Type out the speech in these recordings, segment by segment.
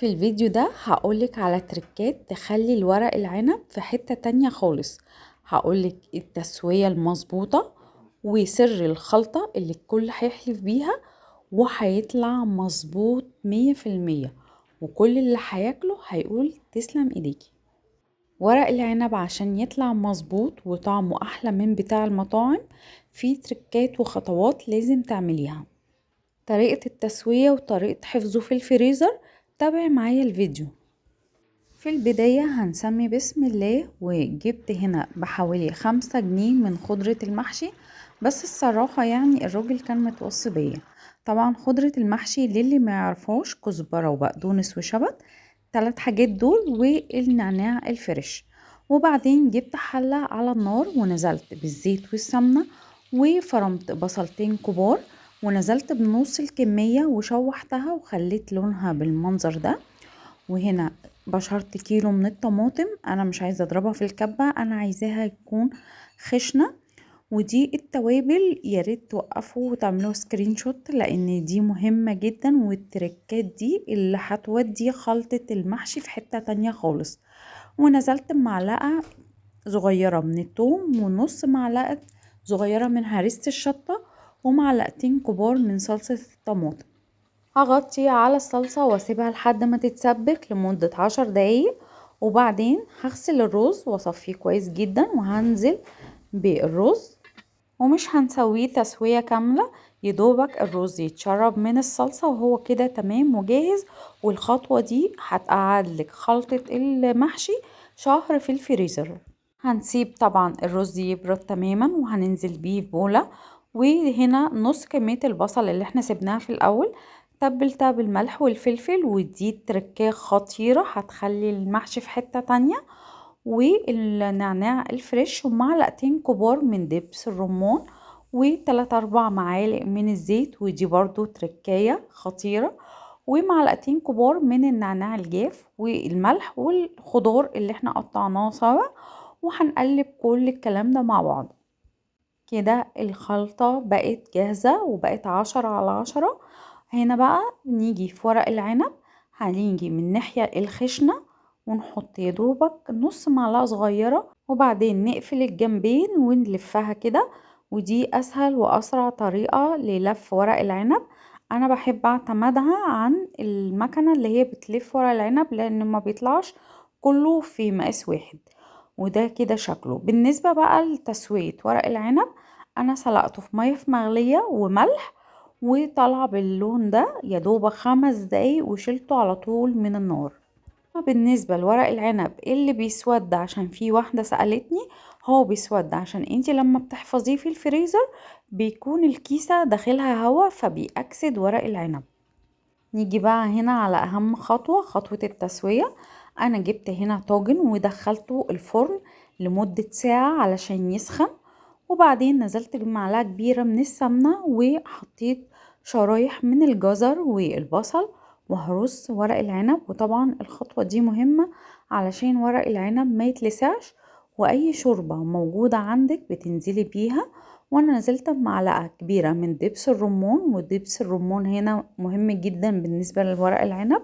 في الفيديو ده هقولك على تركات تخلي الورق العنب في حتة تانية خالص. هقولك التسوية المظبوطة وسر الخلطة اللي الكل هيحلف بيها وهيطلع مظبوط 100%، وكل اللي هياكله هيقول تسلم ايديكي. ورق العنب عشان يطلع مظبوط وطعمه احلى من بتاع المطاعم في تركات وخطوات لازم تعمليها. طريقة التسوية وطريقة حفظه في الفريزر، تابع معايا الفيديو. في البداية هنسمي بسم الله، وجبت هنا بحوالي 5 جنيه من خضرة المحشي، بس الصراحة يعني الراجل كان متوصي بيا. طبعا خضرة المحشي للي ما يعرفوش كزبرة وبقدونس وشبت، 3 حاجات دول، والنعناع الفريش. وبعدين جبت حلة على النار ونزلت بالزيت والسمنة، وفرمت بصلتين كبار ونزلت بنص الكمية وشوحتها وخليت لونها بالمنظر ده. وهنا بشرت كيلو من الطماطم، انا مش عايزة اضربها في الكبة، انا عايزاها يكون خشنة. ودي التوابل، ياريت توقفوا وتعملوا سكرين شوت لان دي مهمة جدا، والتركات دي اللي هتودي خلطة المحشي في حتة تانية خالص. ونزلت بمعلقة صغيرة من الثوم، ونص معلقة صغيرة من هريسة الشطة، ومعلقتين كبار من صلصة الطماطم. هغطي على الصلصة واسيبها لحد ما تتسبك لمدة 10 دقايق، وبعدين هغسل الرز واصفيه كويس جدا وهنزل بالرز، ومش هنسويه تسوية كاملة، يدوبك الرز يتشرب من الصلصة وهو كده تمام وجاهز. والخطوة دي هتقعدلك خلطة المحشي شهر في الفريزر. هنسيب طبعا الرز يبرد تماما وهننزل بيه في بولة. وهنا نص كمية البصل اللي احنا سيبناها في الاول تبلتها بالملح والفلفل، ودي تركية خطيرة هتخلي المحشي في حتة تانية. والنعناع الفريش ومعلقتين كبار من دبس الرمان، و3 4 معالق من الزيت، ودي برضو تركية خطيرة. ومعلقتين كبار من النعناع الجاف والملح والخضار اللي احنا قطعناه سوا، وهنقلب كل الكلام ده مع بعض. كده الخلطة بقت جاهزة وبقت 10/10. هنا بقى نيجي في ورق العنب، هنيجي من الناحية الخشنة ونحط يدوبك نص معلقة صغيرة، وبعدين نقفل الجنبين ونلفها كده. ودي اسهل واسرع طريقة للف ورق العنب. انا بحب اعتمدها عن المكنة اللي هي بتلف ورق العنب لان ما بيطلعش كله في مقاس واحد. وده كده شكله. بالنسبة بقى لتسوية ورق العنب، انا سلقته في مية مغلية وملح، وطلع باللون ده يدوب 5 دقايق وشلته على طول من النار. بالنسبة لورق العنب اللي بيسود، عشان في واحدة سألتني، هو بيسود عشان انتي لما بتحفظيه في الفريزر بيكون الكيسة داخلها هوا فبيأكسد ورق العنب. نيجي بقى هنا على اهم خطوة، خطوة التسوية. انا جبت هنا طاجن ودخلته الفرن لمدة ساعة علشان يسخن، وبعدين نزلت بمعلقة كبيرة من السمنة وحطيت شرايح من الجزر والبصل، وهرص ورق العنب. وطبعا الخطوة دي مهمة علشان ورق العنب ما يتلسعش، واي شوربة موجودة عندك بتنزلي بيها. وانا نزلت بمعلقة كبيرة من دبس الرمان، ودبس الرمان هنا مهم جدا بالنسبة لورق العنب،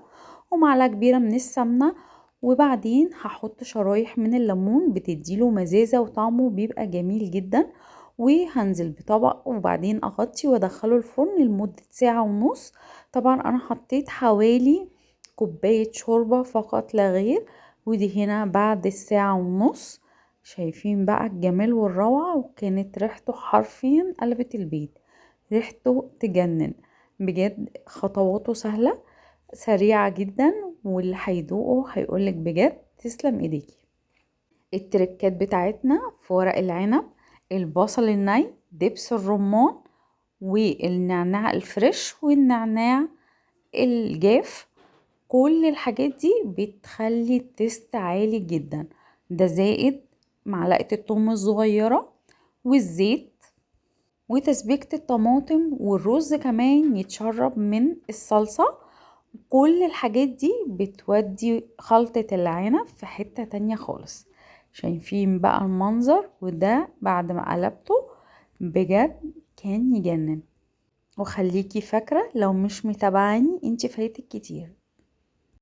ومعلقة كبيرة من السمنة. وبعدين هحط شرايح من الليمون بتديله مزازة وطعمه بيبقى جميل جدا. وهنزل بطبق وبعدين اغطي وادخله الفرن لمدة ساعة ونص. طبعا انا حطيت حوالي كوباية شوربة فقط لا غير. ودي هنا بعد الساعة ونص، شايفين بقى الجمال والروعة، وكانت ريحته حرفيا قلبت البيت، ريحته تجنن بجد. خطواته سهلة سريعة جدا، واللي هيدوقه هيقولك بجد تسلم ايديكي. التركات بتاعتنا في ورق العنب: البصل الني، دبس الرمان، والنعناع الفريش، والنعناع الجاف. كل الحاجات دي بتخلي التست عالي جدا، ده زائد معلقة الثوم الصغيرة والزيت وتسبيكة الطماطم، والرز كمان يتشرب من الصلصة. كل الحاجات دي بتودي خلطة العنب في حتة تانية خالص. شايفين بقى المنظر، وده بعد ما قلبته بجد كان يجنن. وخليكي فاكرة لو مش متابعاني انت فايتك كتير.